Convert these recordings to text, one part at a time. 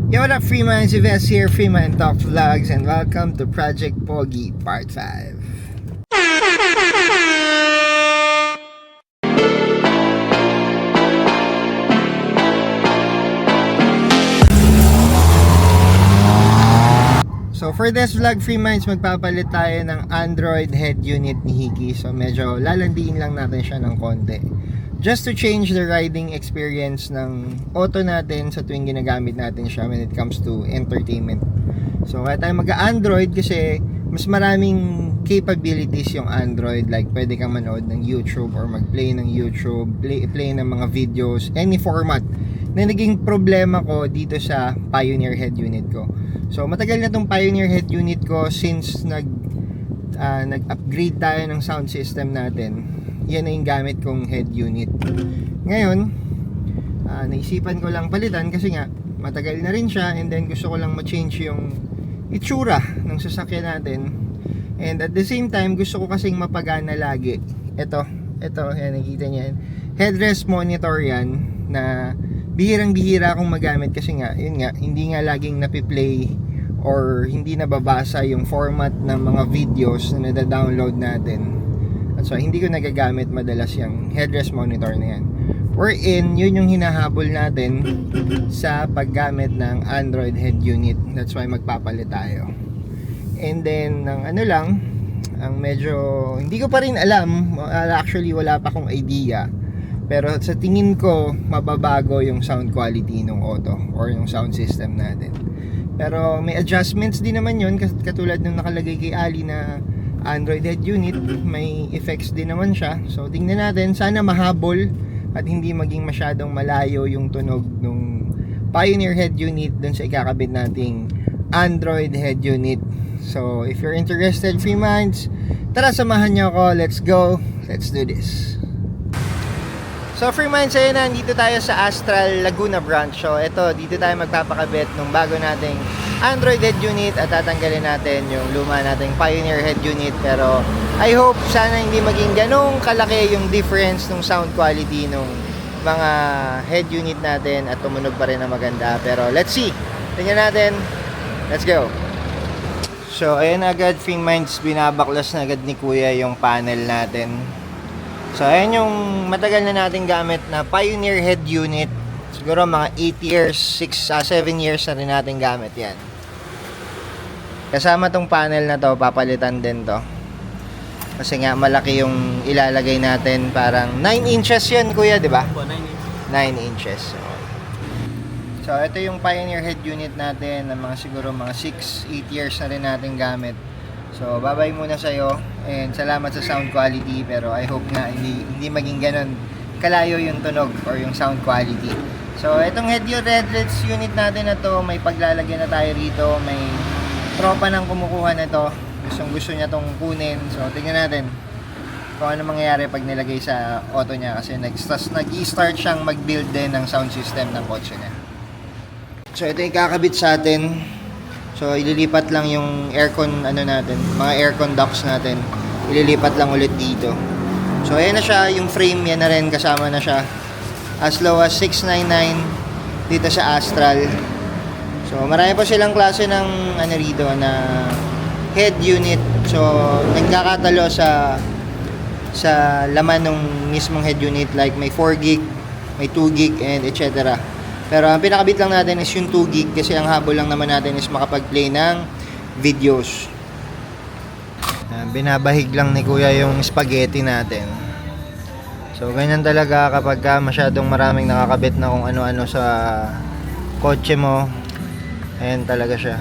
Yo, what up, Freeman? Si Vess here, Freeman Talk Vlogs, and welcome to Project Pogi Part 5. So for this vlog, Freeminds, magpapalit tayo ng Android head unit ni Hiki. So medyo lalandiin lang natin siya ng konti, just to change the riding experience ng auto natin sa tuwing ginagamit natin siya when it comes to entertainment. So kaya tayo mag-Android kasi mas maraming capabilities yung Android, like pwede kang manood ng YouTube or mag-play ng YouTube, play ng mga videos, any format na naging problema ko dito sa Pioneer head unit ko. So matagal na tong Pioneer head unit ko since nag-upgrade tayo ng sound system natin. Yan na yung gamit kong head unit. Ngayon, naisipan ko lang palitan kasi nga matagal na rin siya, and then gusto ko lang ma-change yung itsura ng sasakyan natin. And at the same time, gusto ko kasing mapagana lagi. Ito, yan, nakikita niyo yan. Headrest monitor yan na bihirang-bihira akong magamit kasi nga, yun nga, hindi nga laging napiplay or hindi nababasa yung format ng mga videos na nada-download natin. At so, hindi ko nagagamit madalas yung headrest monitor na yan. Wherein, yun yung hinahabol natin sa paggamit ng Android head unit. That's why magpapalit tayo. And then, ang medyo, hindi ko pa rin alam, actually wala pa akong idea. Pero sa tingin ko, mababago yung sound quality ng auto or yung sound system natin. Pero may adjustments din naman yun, katulad ng nakalagay kay Ali na Android head unit, may effects din naman siya. So tingnan natin, sana mahabol at hindi maging masyadong malayo yung tunog ng Pioneer head unit dun sa ikakabit nating Android head unit. So if you're interested, Freeminds, tara samahan nyo ako, let's go, let's do this. So Freeminds, ayun na, dito tayo sa Astral Laguna branch. So ito, dito tayo magpapakabit ng bago nating Android head unit at tatanggalin natin yung luma nating Pioneer head unit. Pero I hope sana hindi maging ganong kalaki yung difference ng sound quality ng mga head unit natin at tumunog pa rin na maganda. Pero let's see, tingnan natin, let's go. So ayun agad, Freeminds, binabaklas na agad ni Kuya yung panel natin. So ayan yung matagal na nating gamit na Pioneer head unit. Siguro mga 8 years, 7 years na rin nating gamit yan. Kasama tong panel na to, papalitan din to. Kasi nga malaki yung ilalagay natin, parang 9 inches yun, Kuya, di ba? 9 inches. So ito yung Pioneer head unit natin na mga siguro mga 6-8 years na rin nating gamit. So babay muna sa'yo and salamat sa sound quality, pero I hope nga hindi maging ganun kalayo yung tunog or yung sound quality. So itong headrest unit natin na to, may paglalagyan na tayo rito, may tropa nang kumukuha na to, gusto niya tong kunin. So tingnan natin kung ano mangyayari pag nilagay sa auto niya, kasi nag-i-start siyang mag-build din ng sound system ng kotse niya. So ito yung kakabit sa atin. So ililipat lang yung aircon natin, mga aircon ducts natin. Ililipat lang ulit dito. So ayan na siya, yung frame yan na rin, kasama na siya. As low as 699 dito sa Astral. So marami pa silang klase ng rito na head unit. So nagkakatalo sa laman ng mismong head unit, like may 4 gig, may 2 gig and etc. Pero ang pinakabit lang natin is yung 2 gig kasi ang habol lang naman natin is makapag-play ng videos. Binabahig lang ni Kuya yung spaghetti natin. So ganyan talaga kapag masyadong maraming nakakabit na kung ano-ano sa kotse mo. Ayan talaga siya.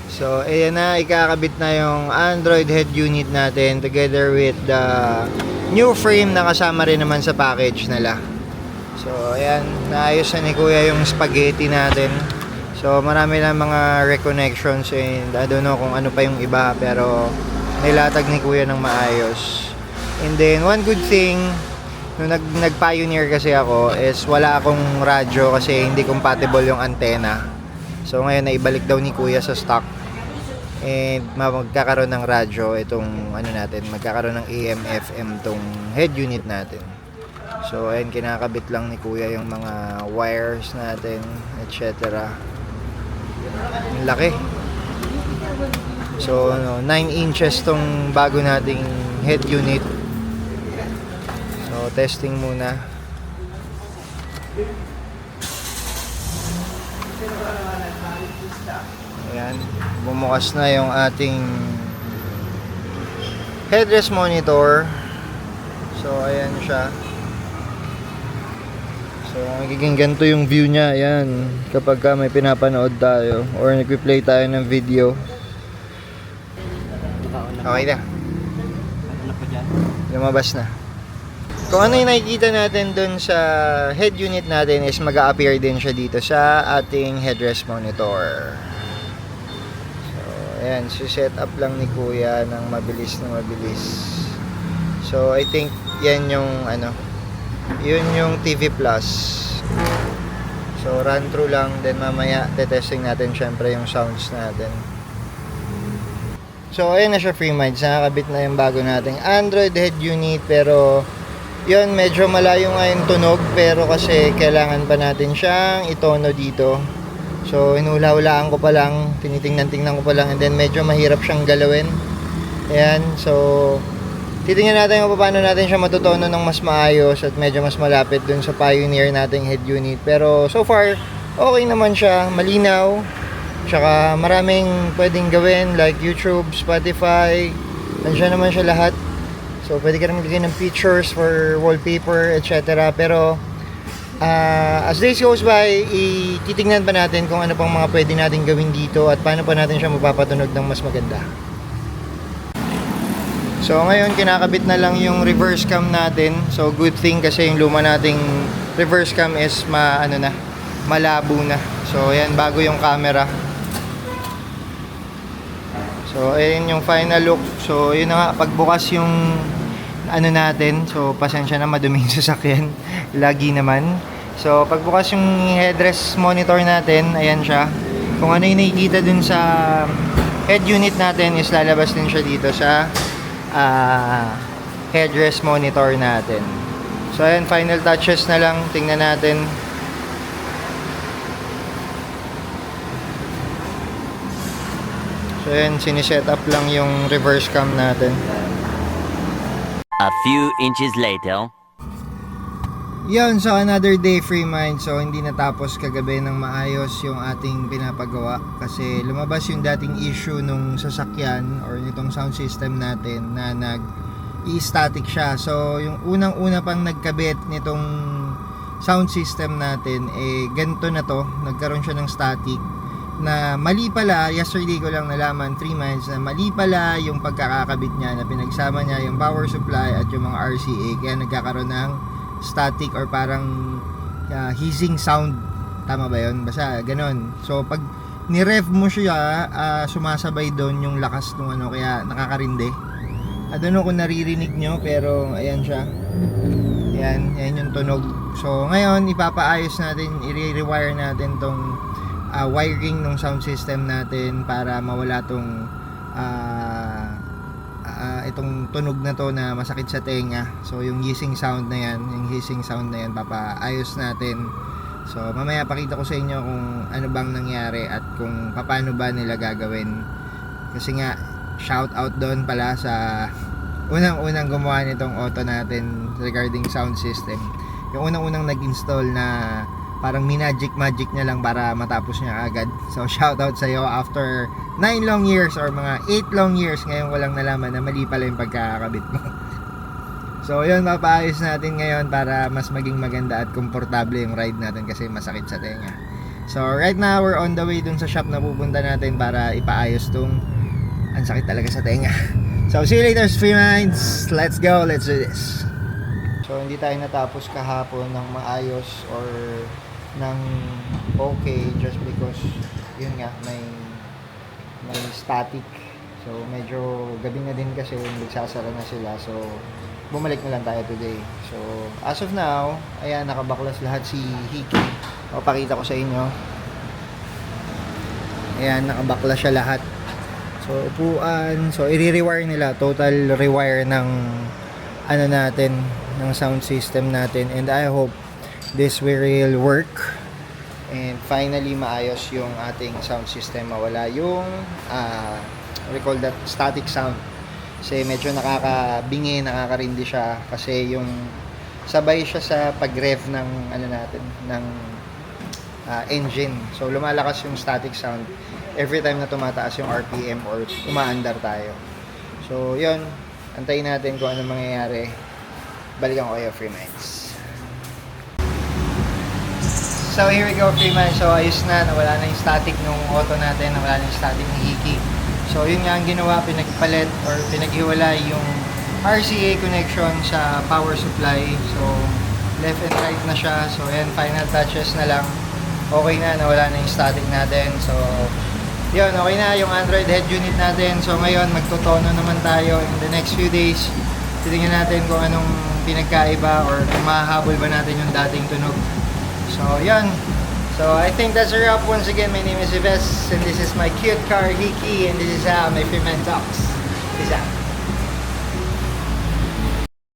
So ayan na, ikakabit na yung Android head unit natin together with the new frame na kasama rin naman sa package nila. So ayan, naayos na ni Kuya yung spaghetti natin. So marami lang mga reconnections and I don't know kung ano pa yung iba, pero nilatag ni Kuya ng maayos. And then one good thing, nung nag-Pioneer kasi ako, is wala akong radyo kasi hindi compatible yung antenna. So ngayon naibalik daw ni Kuya sa stock. And magkakaroon ng radyo itong natin, magkakaroon ng AM FM tong head unit natin. So ayan, kinakabit lang ni kuya yung mga wires natin, etc. Ang laki. So 9 inches tong bago nating head unit. So testing muna. Ayan, bumukas na yung ating headrest monitor. So ayan siya. So magiging ganito yung view niya. Ayan, kapag may pinapanood tayo or nagpi-play tayo ng video. Okay na. Lumabas na. Kung ano yung nakikita natin dun sa head unit natin is mag-a-appear din siya dito sa ating headrest monitor. So, ayan, set up lang ni kuya ng mabilis na mabilis. So, I think yan yung yun yung TV Plus. So, run through lang, then mamaya testing natin syempre yung sounds natin. So, ayan na siya, free minds. Nakakabit na yung bago nating Android head unit, pero yun, medyo malayo nga yung tunog, pero kasi kailangan pa natin siyang itono dito. So, hinula-hulaan ko pa lang, tinitingnan-tingnan ko pa lang, and then medyo mahirap siyang galawin. Ayan, so titingnan natin kung paano natin siya matutono ng mas maayos at medyo mas malapit dun sa Pioneer nating head unit. Pero so far, okay naman siya, malinaw. Tsaka maraming pwedeng gawin like YouTube, Spotify, nandiyan naman siya lahat. So pwede ka rin maglagay ng pictures for wallpaper, etc. Pero as days goes by, titingnan pa natin kung ano pang mga pwede natin gawin dito at paano pa natin siya mapapatunog ng mas maganda. So ngayon kinakabit na lang yung reverse cam natin. So good thing kasi yung luma nating reverse cam is malabo na. So ayan, bago yung camera. So ayan yung final look. So yun na nga, pagbukas yung natin. So pasensya na, maduming sasakyan. Lagi naman. So pagbukas yung headrest monitor natin, ayan siya. Kung ano yung nakikita dun sa head unit natin is lalabas din siya dito sa headrest monitor natin. So ayan, final touches na lang. Tingnan natin. So ayan, siniset up lang yung reverse cam natin. A few inches later. Yun, so another day, free mind. So hindi natapos kagabi ng maayos yung ating pinapagawa kasi lumabas yung dating issue nung sasakyan or nitong sound system natin na nag-i-static siya. So yung unang-una pang nagkabit nitong sound system natin, ganito na to, nagkaroon siya ng static na mali pala. Yesterday ko lang nalaman, 3 months, na mali pala yung pagkakakabit niya, na pinagsama niya yung power supply at yung mga RCA, kaya nagkakaroon ng static or parang hissing sound. Tama ba yun? Basta ganon. So pag ni-rev mo siya, sumasabay doon yung lakas ng kaya nakakarindi. I don't know kung naririnig nyo, pero ayan siya. Ayan yung tunog. So ngayon ipapaayos natin, i-rewire natin tong wiring ng sound system natin para mawala tong itong tunog na to na masakit sa tenga. So yung hissing sound na yan, papaayos natin. So mamaya pakita ko sa inyo kung ano bang nangyari at kung paano ba nila gagawin. Kasi nga, shout out doon pala sa unang-unang gumawa nitong auto natin regarding sound system. Yung unang-unang nag-install na parang magic niya lang para matapos niya agad. So shout out sa iyo, after 9 long years or mga 8 long years, ngayon ko lang nalaman na mali pala yung pagkakabit mo. So yun, papaayos natin ngayon para mas maging maganda at komportable yung ride natin kasi masakit sa tenga. So right now we're on the way dun sa shop na pupunta natin para ipaayos tong ang sakit talaga sa tenga. So see you later, free minds. Let's go, let's do this. So hindi tayo natapos kahapon ng maayos or ng okay just because yun nga, may static. So medyo gabi na din kasi nagsasara na sila, so bumalik na lang tayo today. So as of now, ayan, nakabaklas lahat si Hiki. Papakita ko sa inyo. Ayan, nakabaklas siya lahat. So upuan, so i-rewire nila, total rewire ng natin, ng sound system natin, and I hope this will work and finally maayos yung ating sound system, mawala yung what we call that, static sound. Kasi medyo nakakabingi, nakakarindi siya kasi yung sabay siya sa pag-rev ng ano natin, ng engine. So lumalakas yung static sound every time na tumataas yung RPM or umaandar tayo. So yun, antayin natin kung ano mangyayari. Balikan ko kayo, Freemans. So here we go, Freeman. So ayos na, nawala na yung static nung auto natin, nawala na yung static ng Hiki. So yun nga ang ginawa, pinagpalit or pinaghiwalay yung RCA connection sa power supply. So left and right na siya. So ayan, final touches na lang. Okay na, nawala na yung static natin. So yun, okay na yung Android head unit natin. So ngayon, magtotono naman tayo in the next few days. Titingnan natin kung anong pinagkaiba or kung mahahabol ba natin yung dating tunog. So, yun. So, I think that's a wrap. Once again, my name is Yves, and this is my cute car, Hiki, and this is my Freeman Talks. Peace out.